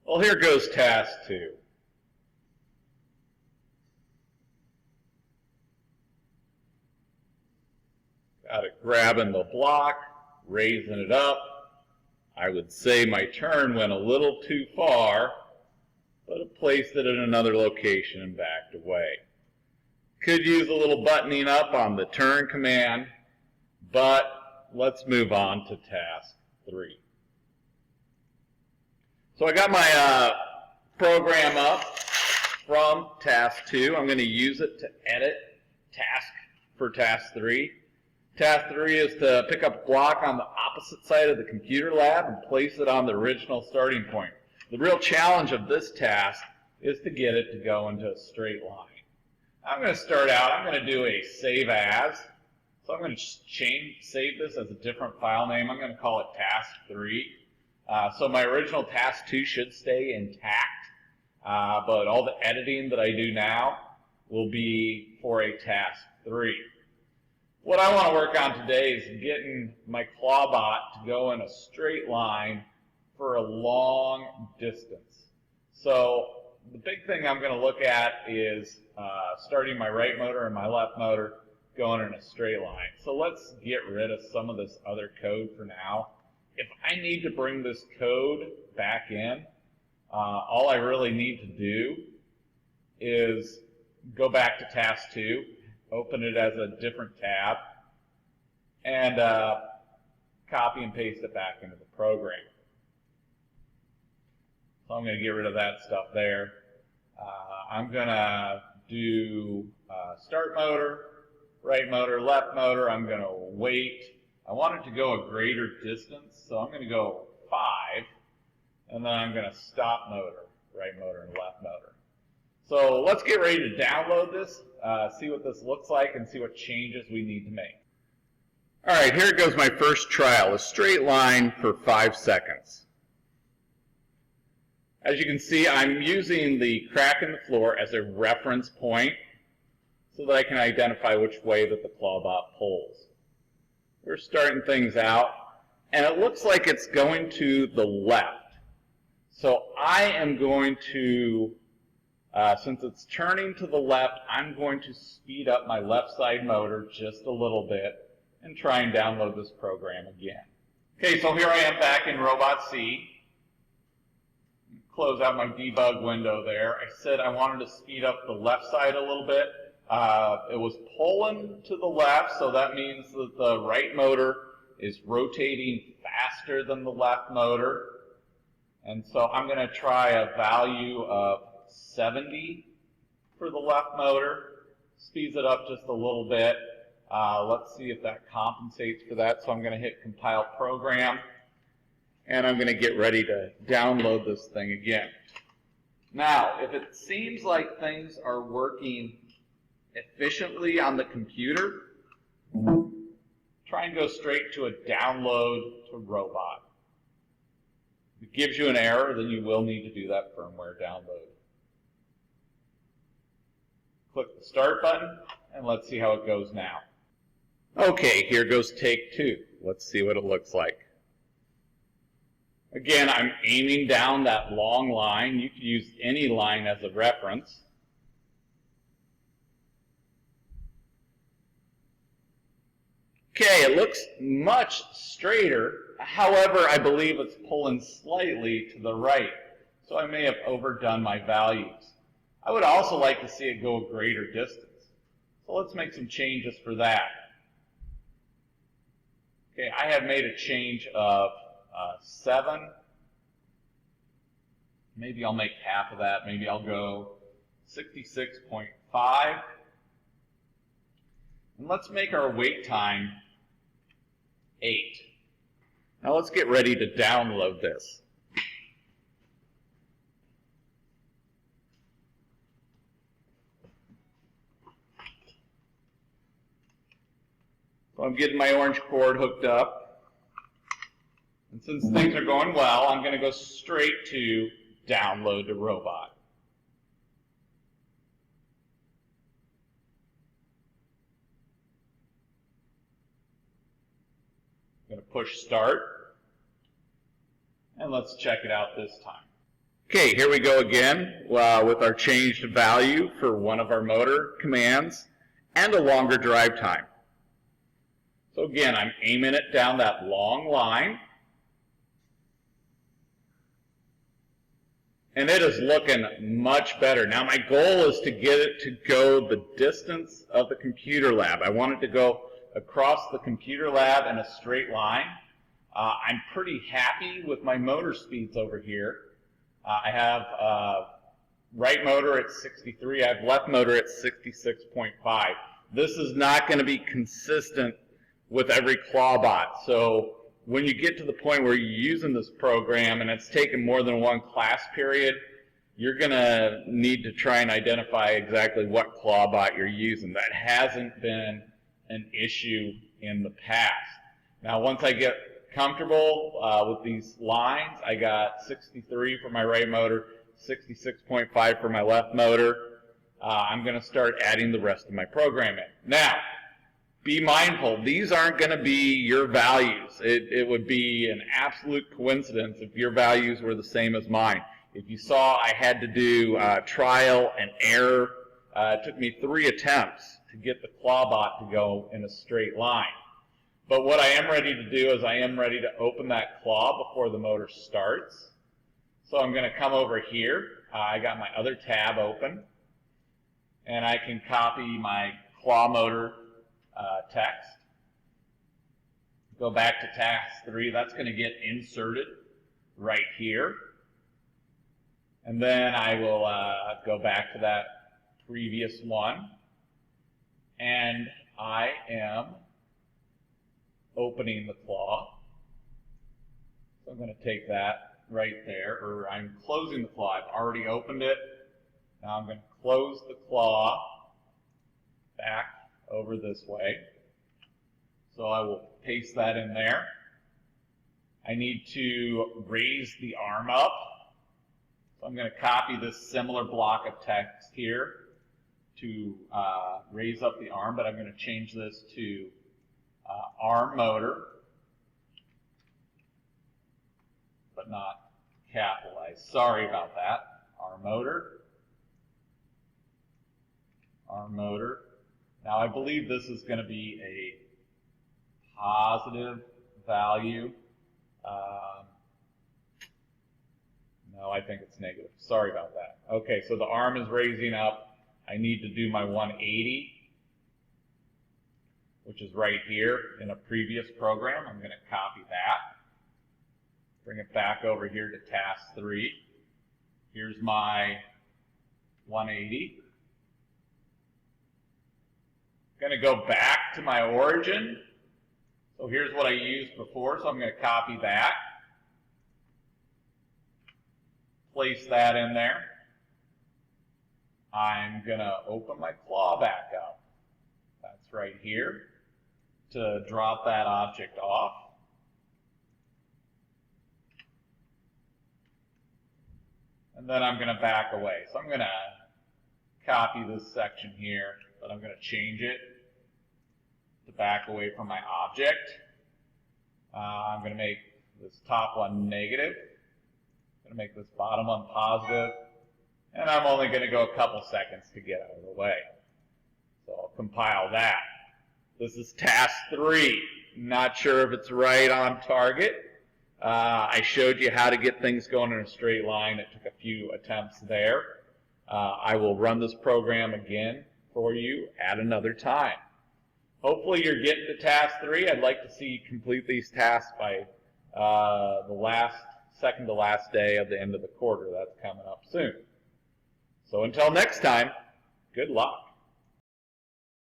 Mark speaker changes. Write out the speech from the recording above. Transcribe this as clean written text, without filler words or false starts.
Speaker 1: Well, here goes task 2. Got it grabbing the block, raising it up. I would say my turn went a little too far, but it placed it in another location and backed away. Could use a little buttoning up on the turn command, but let's move on to task 3. So I got my program up from task 2. I'm going to use it to edit task for task 3. Task 3 is to pick up a block on the opposite side of the computer lab and place it on the original starting point. The real challenge of this task is to get it to go into a straight line. I'm going to start out, I'm going to do a save as. So I'm going to save this as a different file name. I'm going to call it task 3. So my original task 2 should stay intact, but all the editing that I do now will be for a task 3. What I want to work on today is getting my clawbot to go in a straight line for a long distance. So the big thing I'm going to look at is starting my right motor and my left motor going in a straight line. So let's get rid of some of this other code for now. If I need to bring this code back in, all I really need to do is go back to task 2, open it as a different tab, and copy and paste it back into the program. So I'm going to get rid of that stuff there. I'm going to do start motor, right motor, left motor. I'm going to wait. I want it to go a greater distance, so I'm going to go 5, and then I'm going to stop motor, right motor and left motor. So let's get ready to download this, see what this looks like, and see what changes we need to make. All right, here goes my first trial, a straight line for 5 seconds. As you can see, I'm using the crack in the floor as a reference point so that I can identify which way that the clawbot pulls. We're starting things out, and it looks like it's going to the left. So I am going to, since it's turning to the left, I'm going to speed up my left side motor just a little bit and try and download this program again. Okay, so here I am back in Robot C. Close out my debug window there. I said I wanted to speed up the left side a little bit. It was pulling to the left, so that means that the right motor is rotating faster than the left motor. And so I'm going to try a value of 70 for the left motor. Speeds it up just a little bit. Let's see if that compensates for that. So I'm going to hit compile program, and I'm going to get ready to download this thing again. Now, if it seems like things are working efficiently on the computer, try and go straight to a download to robot. If it gives you an error, then you will need to do that firmware download. Click the start button, and let's see how it goes now. Okay, here goes take 2. Let's see what it looks like. Again, I'm aiming down that long line. You could use any line as a reference. Okay, it looks much straighter. However, I believe it's pulling slightly to the right. So I may have overdone my values. I would also like to see it go a greater distance. So let's make some changes for that. Okay, I have made a change of 7. Maybe I'll make half of that. Maybe I'll go 66.5. And let's make our wait time 8. Now let's get ready to download this. So I'm getting my orange cord hooked up. And since things are going well, I'm going to go straight to download to robot. I'm going to push start, and let's check it out this time. Okay, here we go again with our changed value for one of our motor commands and a longer drive time. So again, I'm aiming it down that long line. And it is looking much better. Now my goal is to get it to go the distance of the computer lab. I want it to go across the computer lab in a straight line. I'm pretty happy with my motor speeds over here. I have right motor at 63, I have left motor at 66.5. This is not going to be consistent with every clawbot. So when you get to the point where you're using this program and it's taken more than one class period, you're going to need to try and identify exactly what clawbot you're using. That hasn't been an issue in the past. Now once I get comfortable with these lines, I got 63 for my right motor, 66.5 for my left motor. I'm going to start adding the rest of my program in. Now, be mindful, these aren't going to be your values. It would be an absolute coincidence if your values were the same as mine. If you saw I had to do trial and error, it took me 3 attempts to get the clawbot to go in a straight line. But what I am ready to do is I am ready to open that claw before the motor starts. So I'm going to come over here. I got my other tab open, and I can copy my claw motor text. Go back to task 3. That's going to get inserted right here. And then I will go back to that previous one. And I am opening the claw. So I'm going to take that right there, or I'm closing the claw. I've already opened it. Now I'm going to close the claw back over this way. So I will paste that in there. I need to raise the arm up. So I'm going to copy this similar block of text here to raise up the arm, but I'm going to change this to arm motor, but not capitalized. Sorry about that. Arm motor. Arm motor. Now I believe this is going to be a positive value. No, I think it's negative. Sorry about that. Okay, so the arm is raising up. I need to do my 180, which is right here in a previous program. I'm going to copy that. Bring it back over here to task 3. Here's my 180. I'm going to go back to my origin. So here's what I used before, so I'm going to copy that. Place that in there. I'm going to open my claw back up. That's right here to drop that object off. And then I'm going to back away. So I'm going to copy this section here, but I'm going to change it to back away from my object. I'm going to make this top one negative. I'm going to make this bottom one positive. And I'm only going to go a couple seconds to get out of the way. So I'll compile that. This is task 3. Not sure if it's right on target. I showed you how to get things going in a straight line. It took a few attempts there. I will run this program again for you at another time. Hopefully you're getting to task 3. I'd like to see you complete these tasks by the second to last day of the end of the quarter. That's coming up soon. So until next time, good luck.